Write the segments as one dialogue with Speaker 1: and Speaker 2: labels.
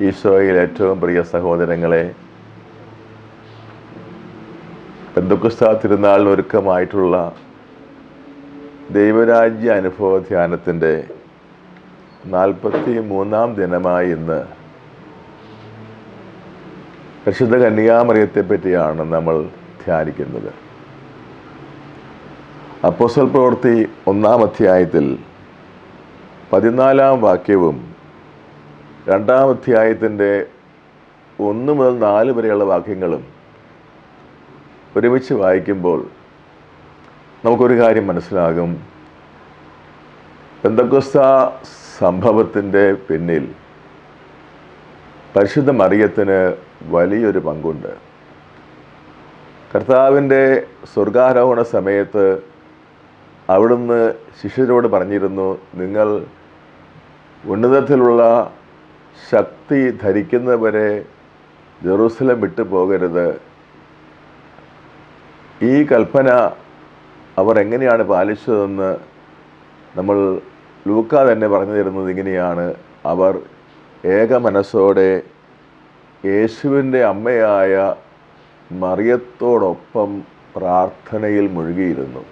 Speaker 1: ഈശോയിൽ ഏറ്റവും പ്രിയ സഹോദരങ്ങളെ, പെന്തക്കോസ്താ തിരുനാളിന് ഒരുക്കമായിട്ടുള്ള ദൈവരാജ്യ അനുഭവ ധ്യാനത്തിൻ്റെ 43-ാം ദിനമായി ഇന്ന് പരിശുദ്ധ കന്യകാമറിയത്തെ പറ്റിയാണ് നമ്മൾ ധ്യാനിക്കുന്നത്. അപ്പോസ്തല പ്രവൃത്തി 1-ാം അധ്യായത്തിൽ 14-ാം വാക്യവും 2-ാം അധ്യായത്തിൻ്റെ 1 മുതൽ 4 വരെയുള്ള വാക്യങ്ങളും ഒരുമിച്ച് വായിക്കുമ്പോൾ നമുക്കൊരു കാര്യം മനസ്സിലാകും. പെന്തക്കോസ്താ സംഭവത്തിൻ്റെ പിന്നിൽ പരിശുദ്ധ മറിയത്തിന് വലിയൊരു പങ്കുണ്ട്. കർത്താവിൻ്റെ സ്വർഗാരോഹണ സമയത്ത് അവിടുന്ന് ശിഷ്യരോട് പറഞ്ഞിരുന്നു, നിങ്ങൾ ഉന്നതത്തിലുള്ള ശക്തി ധരിക്കുന്നവരെ ജെറൂസലം വിട്ടു പോകരുത്. ഈ കൽപ്പന അവർ എങ്ങനെയാണ് പാലിച്ചതെന്ന് നമ്മൾ ലൂക്കാ തന്നെ പറഞ്ഞു തരുന്നത് ഇങ്ങനെയാണ്. അവർ ഏക മനസ്സോടെ യേശുവിൻ്റെ അമ്മയായ മറിയത്തോടൊപ്പം പ്രാർത്ഥനയിൽ മുഴുകിയിരുന്നു.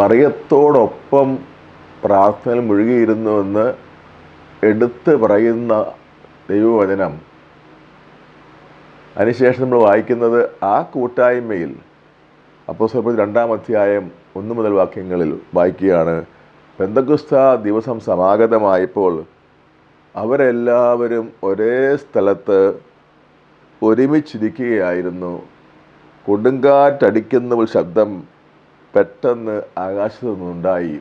Speaker 1: മറിയത്തോടൊപ്പം പ്രാർത്ഥനയിൽ മുഴുകിയിരുന്നുവെന്ന് എടുത്ത് പറയുന്ന ദൈവവചനം അതിനുശേഷം നമ്മൾ വായിക്കുന്നത് ആ കൂട്ടായ്മയിൽ അപ്പോസ്തല പ്രവൃത്തി 2-ാം അധ്യായം 1 മുതൽ വാക്യങ്ങളിൽ വായിക്കുകയാണ്. പെന്തക്കോസ്താ ദിവസം സമാഗതമായപ്പോൾ അവരെല്ലാവരും ഒരേ സ്ഥലത്ത് ഒരുമിച്ചിരിക്കുകയായിരുന്നു. കൊടുങ്കാറ്റടിക്കുന്ന ഒരു ശബ്ദം പെട്ടെന്ന് ആകാശത്തു നിന്നുണ്ടായി.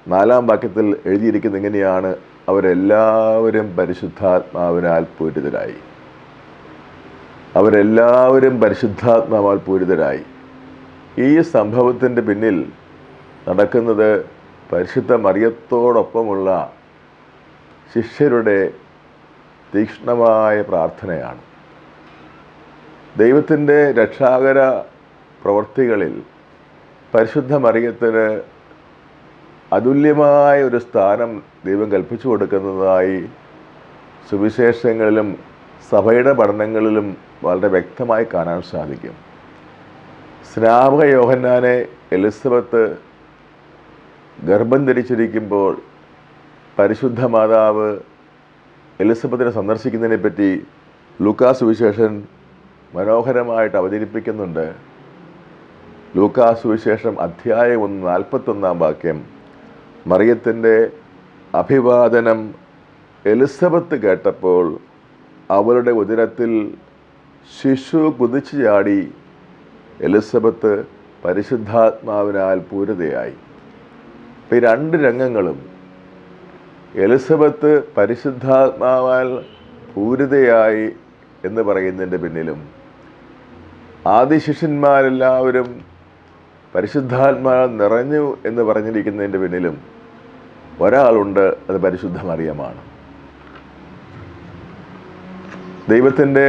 Speaker 1: 4-ാം വാക്യത്തിൽ എഴുതിയിരിക്കുന്നത് ഇങ്ങനെയാണ്, അവരെല്ലാവരും പരിശുദ്ധാത്മാവിനാൽ പൂരിതരായി. അവരെല്ലാവരും പരിശുദ്ധാത്മാവാൽ പൂരിതരായി. ഈ സംഭവത്തിൻ്റെ പിന്നിൽ നടക്കുന്നത് പരിശുദ്ധ മറിയത്തോടൊപ്പമുള്ള ശിഷ്യരുടെ തീക്ഷ്ണമായ പ്രാർത്ഥനയാണ്. ദൈവത്തിൻ്റെ രക്ഷാകര പ്രവൃത്തികളിൽ പരിശുദ്ധ മറിയത്തിന് അതുല്യമായ ഒരു സ്ഥാനം ദൈവം കൽപ്പിച്ചു കൊടുക്കുന്നതായി സുവിശേഷങ്ങളിലും സഭയുടെ പഠനങ്ങളിലും വളരെ വ്യക്തമായി കാണാൻ സാധിക്കും. സ്നാപക യോഹന്നാനെ എലിസബത്ത് ഗർഭം ധരിച്ചിരിക്കുമ്പോൾ പരിശുദ്ധ മാതാവ് എലിസബത്തിനെ സന്ദർശിക്കുന്നതിനെ പറ്റി ലൂക്കാ സുവിശേഷൻ മനോഹരമായിട്ട് അവതരിപ്പിക്കുന്നുണ്ട്. ലൂക്കാ സുവിശേഷം അധ്യായം 1 41-ാം വാക്യം, മറിയത്തിൻ്റെ അഭിവാദനം എലിസബത്ത് കേട്ടപ്പോൾ അവളുടെ ഉദരത്തിൽ ശിശു കുതിച്ചു ചാടി. എലിസബത്ത് പരിശുദ്ധാത്മാവിനാൽ പൂരിതയായി. ഈ 2 രംഗങ്ങളും എലിസബത്ത് പരിശുദ്ധാത്മാവാൽ പൂരിതയായി എന്ന് പറയുന്നതിൻ്റെ പിന്നിലും ആദ്യ ശിഷ്യന്മാരെല്ലാവരും പരിശുദ്ധാത്മാവാൽ നിറഞ്ഞു എന്ന് പറഞ്ഞിരിക്കുന്നതിൻ്റെ പിന്നിലും ഒരാളുണ്ട്, അത് പരിശുദ്ധ മറിയമാണ്. ദൈവത്തിൻ്റെ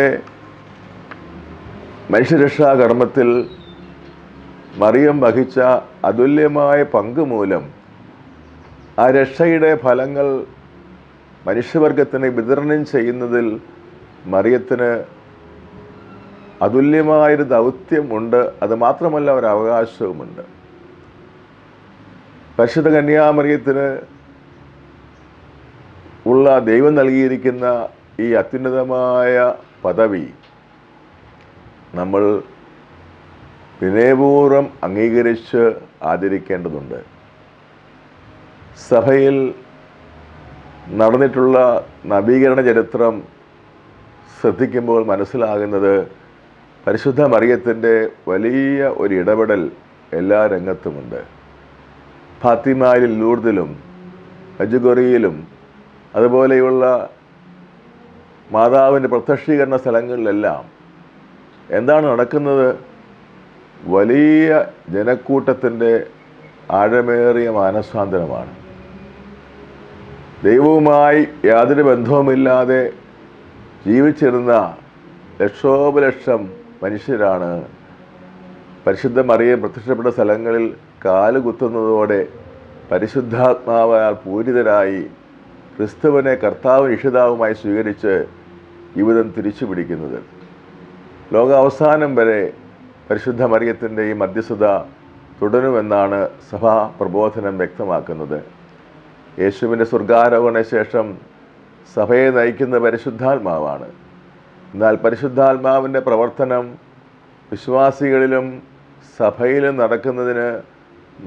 Speaker 1: മനുഷ്യരക്ഷാ കർമ്മത്തിൽ മറിയം വഹിച്ച അതുല്യമായ പങ്ക് മൂലം ആ രക്ഷയുടെ ഫലങ്ങൾ മനുഷ്യവർഗത്തിന് വിതരണം ചെയ്യുന്നതിൽ മറിയത്തിന് അതുല്യമായൊരു ദൗത്യമുണ്ട്. അത് മാത്രമല്ല, ഒരു അവകാശവുമുണ്ട്. പരിശുദ്ധ കന്യാമറിയത്തിന് ഉള്ള ദൈവം നൽകിയിരിക്കുന്ന ഈ അത്യുന്നതമായ പദവി നമ്മൾ വിനയപൂർവ്വം അംഗീകരിച്ച് ആദരിക്കേണ്ടതുണ്ട്. സഭയിൽ നടന്നിട്ടുള്ള നവീകരണ ചരിത്രം ശ്രദ്ധിക്കുമ്പോൾ മനസ്സിലാകുന്നത് പരിശുദ്ധ മറിയത്തിൻ്റെ വലിയ ഒരു ഇടപെടൽ എല്ലാ രംഗത്തുമുണ്ട്. ഫാത്തിമയിലും ലൂർദിലും അജുഗൊറിയിലും അതുപോലെയുള്ള മാതാവിൻ്റെ പ്രത്യക്ഷീകരണ സ്ഥലങ്ങളിലെല്ലാം എന്താണ് നടക്കുന്നത്? വലിയ ജനക്കൂട്ടത്തിൻ്റെ ആഴമേറിയ മാനസാന്തരമാണ്. ദൈവവുമായി യാതൊരു ബന്ധവുമില്ലാതെ ജീവിച്ചിരുന്ന ലക്ഷോപലക്ഷം മനുഷ്യരാണ് പരിശുദ്ധ മറിയം പ്രത്യക്ഷപ്പെട്ട സ്ഥലങ്ങളിൽ കാലുകുത്തുന്നതോടെ പരിശുദ്ധാത്മാവാൽ പൂരിതരായി ക്രിസ്തുവിനെ കർത്താവും രക്ഷിതാവുമായി സ്വീകരിച്ച് ജീവിതം തിരിച്ചു പിടിക്കുന്നത്. ലോകാവസാനം വരെ പരിശുദ്ധ മറിയത്തിൻ്റെ ഈ മധ്യസ്ഥത തുടരുമെന്നാണ് സഭാ പ്രബോധനം വ്യക്തമാക്കുന്നത്. യേശുവിൻ്റെ സ്വർഗാരോഹണ ശേഷം സഭയെ നയിക്കുന്ന പരിശുദ്ധാത്മാവാണ്. എന്നാൽ പരിശുദ്ധാത്മാവിൻ്റെ പ്രവർത്തനം വിശ്വാസികളിലും സഭയിലും നടക്കുന്നതിന്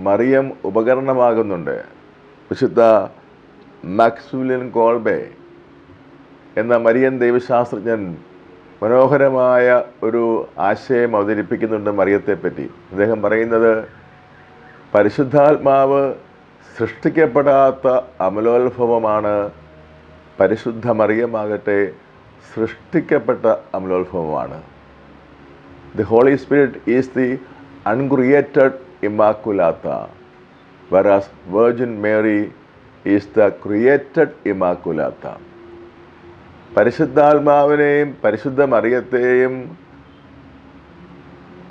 Speaker 1: മറിയം ഉപകരണമാകുന്നുണ്ട്. വിശുദ്ധ മാക്സിമിലിയൻ കോൾബെ എന്ന മരിയൻ ദൈവശാസ്ത്രജ്ഞൻ മനോഹരമായ ഒരു ആശയം അവതരിപ്പിക്കുന്നുണ്ട് മറിയത്തെപ്പറ്റി. അദ്ദേഹം പറയുന്നത്, പരിശുദ്ധാത്മാവ് സൃഷ്ടിക്കപ്പെടാത്ത അമലോത്ഭവമാണ്, പരിശുദ്ധ മറിയമാകട്ടെ സൃഷ്ടിക്കപ്പെട്ട അമലോത്ഭവമാണ്. The Holy Spirit is the uncreated Immaculata, whereas Virgin Mary is the created Immaculata. പരിശുദ്ധാത്മാവിനെയും പരിശുദ്ധ മറിയത്തെയും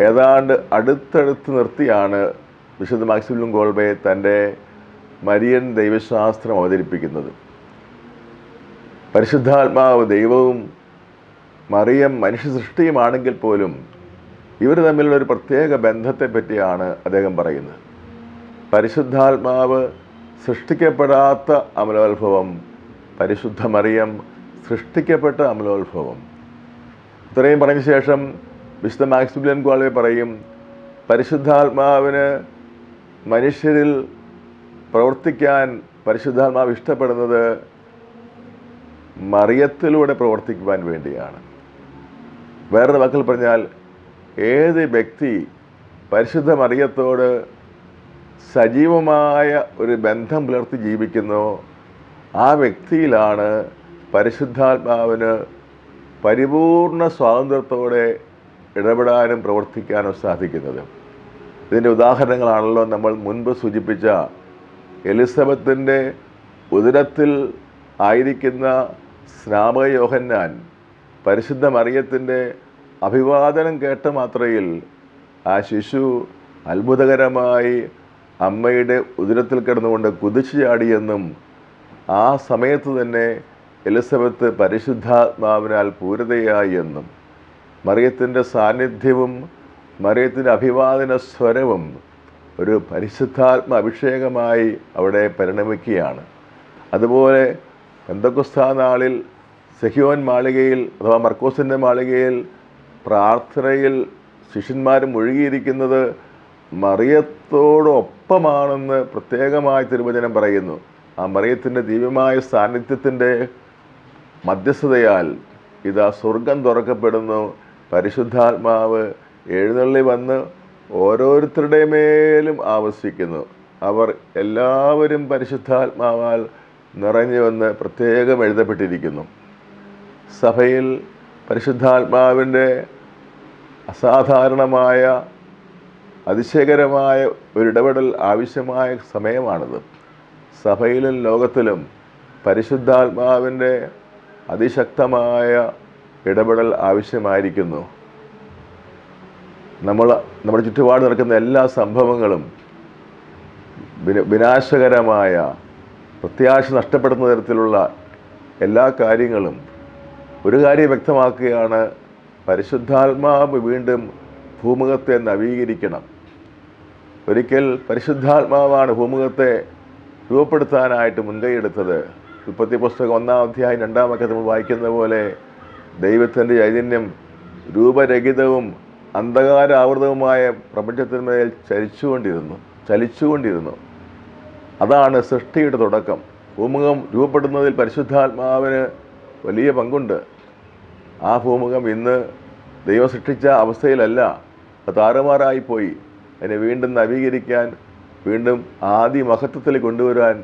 Speaker 1: ഏതാണ്ട് അടുത്തടുത്ത് നിർത്തിയാണ് വിശുദ്ധ മാക്സിമിലിയൻ കോൾബെ തൻ്റെ മരിയൻ ദൈവശാസ്ത്രം അവതരിപ്പിക്കുന്നത്. പരിശുദ്ധാത്മാവ് ദൈവവും മറിയം മനുഷ്യ സൃഷ്ടിയുമാണെങ്കിൽ പോലും ഇവർ തമ്മിലുള്ള ഒരു പ്രത്യേക ബന്ധത്തെ പറ്റിയാണ് അദ്ദേഹം പറയുന്നത്. പരിശുദ്ധാത്മാവ് സൃഷ്ടിക്കപ്പെടാത്ത അമലോത്ഭവം, പരിശുദ്ധ മറിയം സൃഷ്ടിക്കപ്പെട്ട അമലോത്ഭവം. ഇത്രയും പറഞ്ഞ ശേഷം വിശുദ്ധ മാക്സിമിലിയൻ കോൾബെ പറയും, പരിശുദ്ധാത്മാവിന് മനുഷ്യരിൽ പ്രവർത്തിക്കാൻ പരിശുദ്ധാത്മാവ് ഇഷ്ടപ്പെടുന്നത് മറിയത്തിലൂടെ പ്രവർത്തിക്കുവാൻ വേണ്ടിയാണ്. വേറൊരു വാക്കിൽ പറഞ്ഞാൽ, ഏത് വ്യക്തി പരിശുദ്ധ മറിയത്തോട് സജീവമായ ഒരു ബന്ധം പുലർത്തി ജീവിക്കുന്നോ ആ വ്യക്തിയിലാണ് പരിശുദ്ധാത്മാവിന് പരിപൂർണ സ്വാതന്ത്ര്യത്തോടെ ഇടപെടാനും പ്രവർത്തിക്കാനും സാധിക്കുന്നത്. ഇതിൻ്റെ ഉദാഹരണങ്ങളാണല്ലോ നമ്മൾ മുൻപ് സൂചിപ്പിച്ച എലിസബത്തിൻ്റെ ഉദരത്തിൽ ആയിരിക്കുന്ന സ്നാപക യോഹന്നാൻ പരിശുദ്ധ മറിയത്തിൻ്റെ അഭിവാദനം കേട്ട മാത്രയിൽ ആ ശിശു അത്ഭുതകരമായി അമ്മയുടെ ഉദരത്തിൽ കിടന്നുകൊണ്ട് കുതിച്ചു ചാടിയെന്നും ആ സമയത്ത് തന്നെ എലിസബത്ത് പരിശുദ്ധാത്മാവിനാൽ പൂരിതയായി എന്നും മറിയത്തിൻ്റെ സാന്നിധ്യവും മറിയത്തിൻ്റെ അഭിവാദന സ്വരവും ഒരു പരിശുദ്ധാത്മ അഭിഷേകമായി അവിടെ പരിണമിക്കുകയാണ്. അതുപോലെ പെന്തക്കോസ്താ നാളിൽ സെഹിയോൻ മാളികയിൽ അഥവാ മർക്കോസിൻ്റെ മാളികയിൽ പ്രാർത്ഥനയിൽ ശിഷ്യന്മാർ മുഴുകിയിരിക്കുന്നത് മറിയത്തോടൊപ്പമാണെന്ന് പ്രത്യേകമായി തിരുവചനം പറയുന്നു. ആ മറിയത്തിൻ്റെ ദിവ്യമായ സാന്നിധ്യത്തിൻ്റെ മധ്യസ്ഥതയാൽ ഇതാ സ്വർഗം തുറക്കപ്പെടുന്നു. പരിശുദ്ധാത്മാവ് എഴുന്നള്ളി വന്ന് ഓരോരുത്തരുടെ മേലും ആവസിക്കുന്നു. അവർ എല്ലാവരും പരിശുദ്ധാത്മാവാൽ നിറഞ്ഞുവെന്ന് പ്രത്യേകം എഴുതപ്പെട്ടിരിക്കുന്നു. സഭയിൽ പരിശുദ്ധാത്മാവിൻ്റെ അസാധാരണമായ അതിശയകരമായ ഒരിടപെടൽ ആവശ്യമായ സമയമാണിത്. സഭയിലും ലോകത്തിലും പരിശുദ്ധാത്മാവിൻ്റെ അതിശക്തമായ ഇടപെടൽ ആവശ്യമായിരിക്കുന്നു. നമ്മുടെ ചുറ്റുപാട് നടക്കുന്ന എല്ലാ സംഭവങ്ങളും വിനാശകരമായ, പ്രത്യാശ നഷ്ടപ്പെടുന്ന തരത്തിലുള്ള എല്ലാ കാര്യങ്ങളും ഒരു കാര്യം വ്യക്തമാക്കുകയാണ്, പരിശുദ്ധാത്മാവ് വീണ്ടും ഭൂമുഖത്തെ നവീകരിക്കണം. ഒരിക്കൽ പരിശുദ്ധാത്മാവാണ് ഭൂമുഖത്തെ രൂപപ്പെടുത്താനായിട്ട് മുൻകൈയെടുത്തത്. ഉൽപ്പത്തി പുസ്തകം 1-ാം അധ്യായം 2-ാം വാക്യത്തിൽ നമ്മൾ വായിക്കുന്ന പോലെ ദൈവത്തിൻ്റെ ചൈതന്യം രൂപരഹിതവും അന്ധകാരാവൃതവുമായ പ്രപഞ്ചത്തിന്മേൽ ചലിച്ചുകൊണ്ടിരുന്നു. അതാണ് സൃഷ്ടിയുടെ തുടക്കം. ഭൂമുഖം രൂപപ്പെടുന്നതിൽ പരിശുദ്ധാത്മാവിന് വലിയ പങ്കുണ്ട്. ആ ഭൂമുഖം ഇന്ന് ദൈവം സൃഷ്ടിച്ച അവസ്ഥയിലല്ല, അത് താറുമാറായിപ്പോയി. അതിനെ വീണ്ടും നവീകരിക്കാൻ, വീണ്ടും ആദി മഹത്വത്തിൽ കൊണ്ടുവരാൻ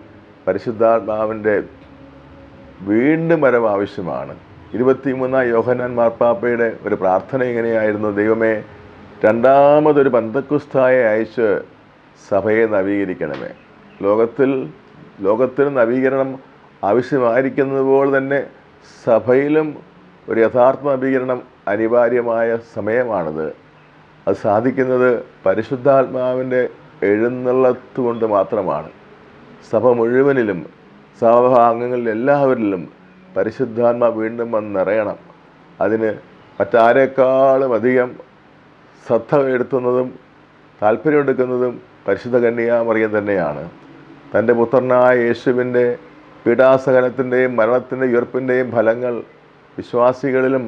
Speaker 1: പരിശുദ്ധാത്മാവിൻ്റെ വീണ്ടും വരവ് ആവശ്യമാണ്. 23-ാം യോഹന്നാൻ മാർപ്പാപ്പയുടെ ഒരു പ്രാർത്ഥന ഇങ്ങനെയായിരുന്നു: ദൈവമേ, രണ്ടാമതൊരു പെന്തക്കോസ്തായെ അയച്ച് സഭയെ നവീകരിക്കണമേ. ലോകത്തിൽ നവീകരണം ആവശ്യമായിരിക്കുന്നത് പോലെ തന്നെ സഭയിലും ഒരു യഥാർത്ഥ നവീകരണം അനിവാര്യമായ സമയമാണിത്. അത് സാധിക്കുന്നത് പരിശുദ്ധാത്മാവിൻ്റെ എഴുന്നള്ളത്ത് കൊണ്ട് മാത്രമാണ്. സഭ മുഴുവനിലും സഭാംഗങ്ങളിൽ എല്ലാവരിലും പരിശുദ്ധാത്മ വീണ്ടും വന്ന് നിറയണം. അതിന് മറ്റാരേക്കാളും അധികം ശ്രദ്ധ എടുത്തുന്നതും താല്പര്യമെടുക്കുന്നതും പരിശുദ്ധ കന്യകാമറിയം തന്നെയാണ്. തൻ്റെ പുത്രനായ യേശുവിൻ്റെ പീഡാസഹനത്തിൻ്റെയും മരണത്തിൻ്റെ ഉയർപ്പിൻ്റെയും ഫലങ്ങൾ വിശ്വാസികളിലും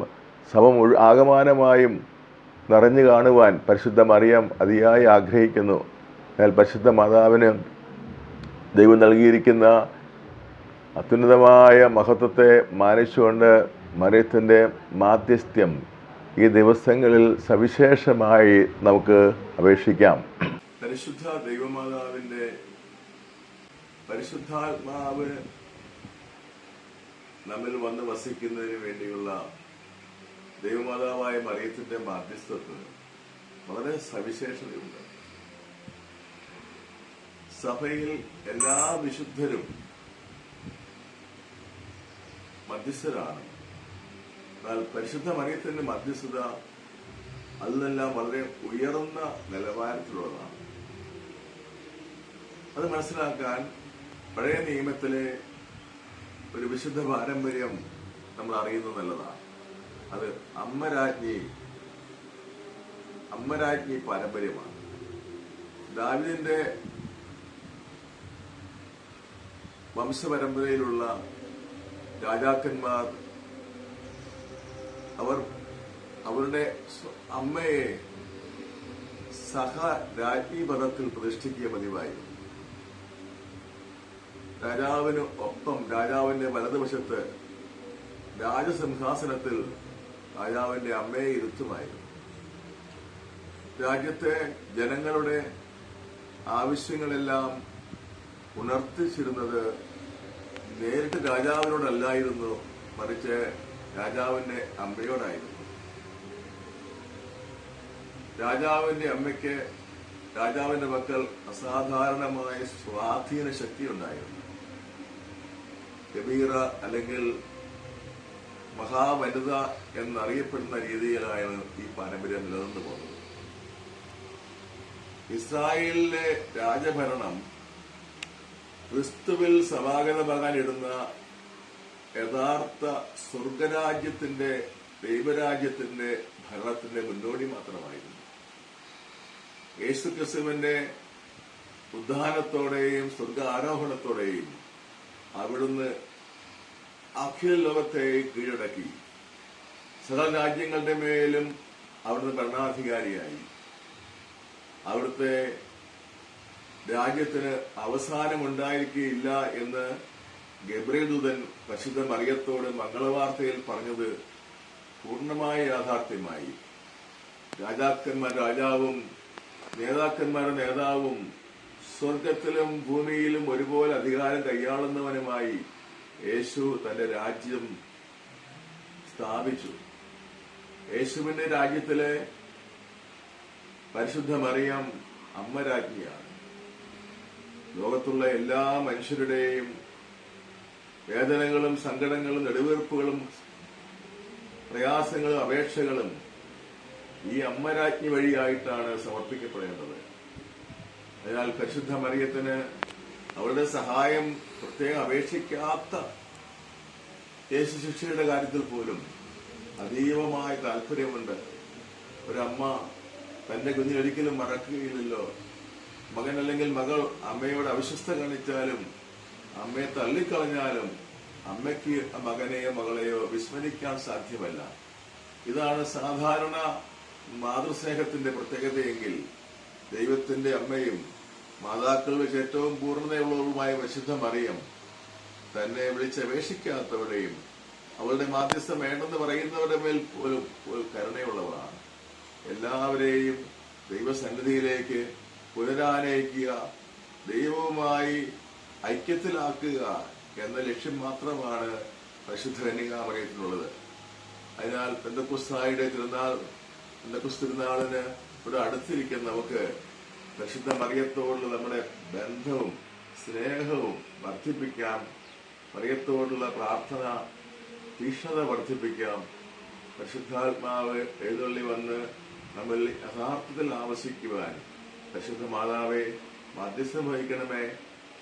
Speaker 1: സഭ ആകമാനമായും നിറഞ്ഞു കാണുവാൻ പരിശുദ്ധ മറിയം അതിയായി ആഗ്രഹിക്കുന്നു. എന്നാൽ പരിശുദ്ധ മാതാവിന് ദൈവം നൽകിയിരിക്കുന്ന അത്യുന്നതമായ മഹത്വത്തെ മാനിച്ചുകൊണ്ട് മറിയത്തിൻ്റെ മാധ്യസ്ഥ്യം ഈ ദിവസങ്ങളിൽ സവിശേഷമായി നമുക്ക് അപേക്ഷിക്കാം. പരിശുദ്ധ ദൈവമാതാവിൻ്റെ പരിശുദ്ധാത്മാവ് നമ്മിൽ വന്ന് വസിക്കുന്നതിന് വേണ്ടിയുള്ള ദൈവമാതാവായ മറിയത്തിന്റെ മാധ്യസ്ഥത്തിന് വളരെ സവിശേഷതയുണ്ട്. സഭയിൽ എല്ലാ വിശുദ്ധരും മധ്യസ്ഥരാണ്. എന്നാൽ പരിശുദ്ധ മറിയത്തിന്റെ മധ്യസ്ഥത അതിനെല്ലാം വളരെ ഉയർന്ന നിലവാരത്തിലുള്ളതാണ്. അത് മനസ്സിലാക്കാൻ പഴയ നിയമത്തിലെ ഒരു വിശുദ്ധ പാരമ്പര്യം നമ്മൾ അറിയുന്നത് നല്ലതാണ്. അത് അമ്മരാജ്ഞി പാരമ്പര്യമാണ്. ദാവീദിന്റെ വംശപരമ്പരയിലുള്ള രാജാക്കന്മാർ അവരുടെ അമ്മയെ രാജ്ഞി പദത്തിൽ പ്രതിഷ്ഠിക്കുക പതിവായിരുന്നു. രാജാവിന് ഒപ്പം രാജാവിന്റെ വലതുവശത്ത് രാജസിംഹാസനത്തിൽ രാജാവിന്റെ അമ്മയെ ഇരുത്തുമായിരുന്നു. രാജ്യത്തെ ജനങ്ങളുടെ ആവശ്യങ്ങളെല്ലാം ഉണർത്തിച്ചിരുന്നത് നേരിട്ട് രാജാവിനോടല്ലായിരുന്നു, മറിച്ച് രാജാവിന്റെ അമ്മയോടായിരുന്നു. രാജാവിന്റെ അമ്മയ്ക്ക് രാജാവിന്റെ മക്കൾ അസാധാരണമായ സ്വാധീന ശക്തി ഉണ്ടായിരുന്നു. കബീറ അല്ലെങ്കിൽ മഹാവനിത എന്നറിയപ്പെടുന്ന രീതിയിലാണ് ഈ പാരമ്പര്യം നിലനിന്നു പോകുന്നത്. ഇസ്രായേലിലെ രാജഭരണം ക്രിസ്തുവിൽ സമാഗതമാകാനിടുന്ന യഥാർത്ഥ സ്വർഗരാജ്യത്തിന്റെ ദൈവരാജ്യത്തിന്റെ ഭരണത്തിന്റെ മുന്നോടി മാത്രമായിരുന്നു. യേശുക്രിസ്തുവിന്റെ ഉദ്ധാനത്തോടെയും സ്വർഗ ആരോഹണത്തോടെയും അവിടുന്ന് അഖില ലോകത്തെ കീഴടക്കി. സകല രാജ്യങ്ങളുടെ മേലും അവിടുന്ന് ഭരണാധികാരിയായി. അവിടുത്തെ രാജ്യത്തിന് അവസാനമുണ്ടായിരിക്കുകയില്ല എന്ന് ഗബ്രിയേൽ ദൂതൻ പരിശുദ്ധ മറിയത്തോട് മംഗളവാർത്തയിൽ പറഞ്ഞത് പൂർണ്ണമായ യാഥാർത്ഥ്യമായി. രാജാക്കന്മാർ രാജാവും നേതാക്കന്മാരുടെ നേതാവും സ്വർഗത്തിലും ഭൂമിയിലും ഒരുപോലെ അധികാരം കൈയാളുന്നവനുമായി യേശു തന്റെ രാജ്യം സ്ഥാപിച്ചു. യേശുവിന്റെ രാജ്യത്തിലെ പരിശുദ്ധ മറിയം അമ്മരാജ്ഞിയാണ്. ലോകത്തുള്ള എല്ലാ മനുഷ്യരുടെയും വേദനകളും സങ്കടങ്ങളും നെടുവീർപ്പുകളും പ്രയാസങ്ങളും അപേക്ഷകളും ഈ അമ്മരാജ്ഞി വഴിയായിട്ടാണ് സമർപ്പിക്കപ്പെടേണ്ടത്. അതിനാൽ പരിശുദ്ധ മറിയത്തിന് അവരുടെ സഹായം പ്രത്യേകം അപേക്ഷിക്കാത്ത യേശു ശിക്ഷയുടെ കാര്യത്തിൽ പോലും അതീവമായ താല്പര്യമുണ്ട്. ഒരമ്മ തന്റെ കുഞ്ഞിനൊരിക്കലും മറക്കുകയില്ലല്ലോ. മകൻ അല്ലെങ്കിൽ മകൾ അമ്മയോട് അവിശ്വസ്ത കാണിച്ചാലും അമ്മയെ തള്ളിക്കളഞ്ഞാലും അമ്മയ്ക്ക് മകനെയോ മകളെയോ വിസ്മരിക്കാൻ സാധ്യമല്ല. ഇതാണ് സാധാരണ മാതൃസ്നേഹത്തിന്റെ പ്രത്യേകതയെങ്കിൽ ദൈവത്തിന്റെ അമ്മയും മാതാക്കളിൽ വെച്ച് ഏറ്റവും പൂർണ്ണതയുള്ളവരുമായ പരിശുദ്ധ മറിയം തന്നെ വിളിച്ചപേക്ഷിക്കാത്തവരുടെയും അവളുടെ മാധ്യസ്ഥം വേണ്ടെന്ന് പറയുന്നവരുടെ മേൽ പോലും കരുണയുള്ളവരാണ്. എല്ലാവരെയും ദൈവസന്നിധിയിലേക്ക് പുനരാനയിക്കുക, ദൈവവുമായി ഐക്യത്തിലാക്കുക എന്ന ലക്ഷ്യം മാത്രമാണ് പരിശുദ്ധ കന്യകാമറിയത്തിനുള്ളത്. അതിനാൽ പെന്തക്കോസ്തായുടെ തിരുനാളിന് ഇവിടെ അടുത്തിരിക്കുന്ന നമുക്ക് പരിശുദ്ധ മറിയത്തോടുള്ള നമ്മുടെ ബന്ധവും സ്നേഹവും വർദ്ധിപ്പിക്കാം. മറിയത്തോടുള്ള പ്രാർത്ഥന തീക്ഷ്ണത വർദ്ധിപ്പിക്കാം. പരിശുദ്ധാത്മാവ് എഴുന്നള്ളി വന്ന് നമ്മൾ യഥാർത്ഥത്തിൽ ആവസിക്കുവാൻ പരിശുദ്ധ മാതാവെ മധ്യസ്ഥം വഹിക്കണമേ.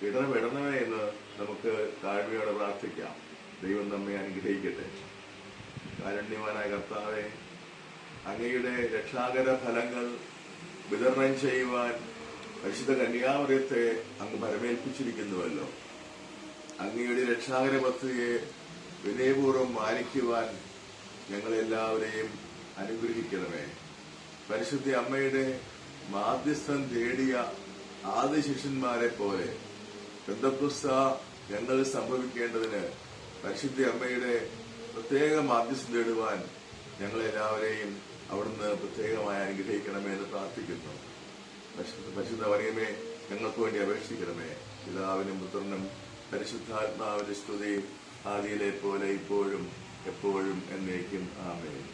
Speaker 1: ഇടണമേ എന്ന് നമുക്ക് താഴ്മയോടെ പ്രാർത്ഥിക്കാം. ദൈവം നമ്മെ അനുഗ്രഹിക്കട്ടെ. കാരുണ്യവാനായ കർത്താവെ, അങ്ങയുടെ രക്ഷാകര ഫലങ്ങൾ വിതരണം ചെയ്യുവാൻ പരിശുദ്ധ കന്യാമറിയത്തെ അങ്ങ് പരമേൽപ്പിച്ചിരിക്കുന്നുവല്ലോ. അങ്ങയുടെ രക്ഷാകര പദ്ധതിയെ വിനയപൂർവ്വം മാനിക്കുവാൻ ഞങ്ങളെല്ലാവരെയും അനുഗ്രഹിക്കണമേ. പരിശുദ്ധ അമ്മയുടെ മാധ്യസ്ഥം തേടിയ ആദ്യ ശിഷ്യന്മാരെ പോലെ പെന്തക്കോസ്ത ഞങ്ങൾ സംഭവിക്കേണ്ടതിന് പരിശുദ്ധ അമ്മയുടെ പ്രത്യേക മാധ്യസ്ഥം തേടുവാൻ ഞങ്ങളെല്ലാവരെയും അവിടുന്ന് പ്രത്യേകമായി അനുഗ്രഹിക്കണമേ എന്ന് പ്രാർത്ഥിക്കുന്നു. പരിശുദ്ധ മറിയമേ, ഞങ്ങൾക്ക് വേണ്ടി അപേക്ഷിക്കണമേ. പിതാവിനും പുത്രനും പരിശുദ്ധാത്മാവിന്റെ സ്തുതി ആദിയിലെ പോലെ ഇപ്പോഴും എപ്പോഴും എന്നേക്കും. ആമേൻ.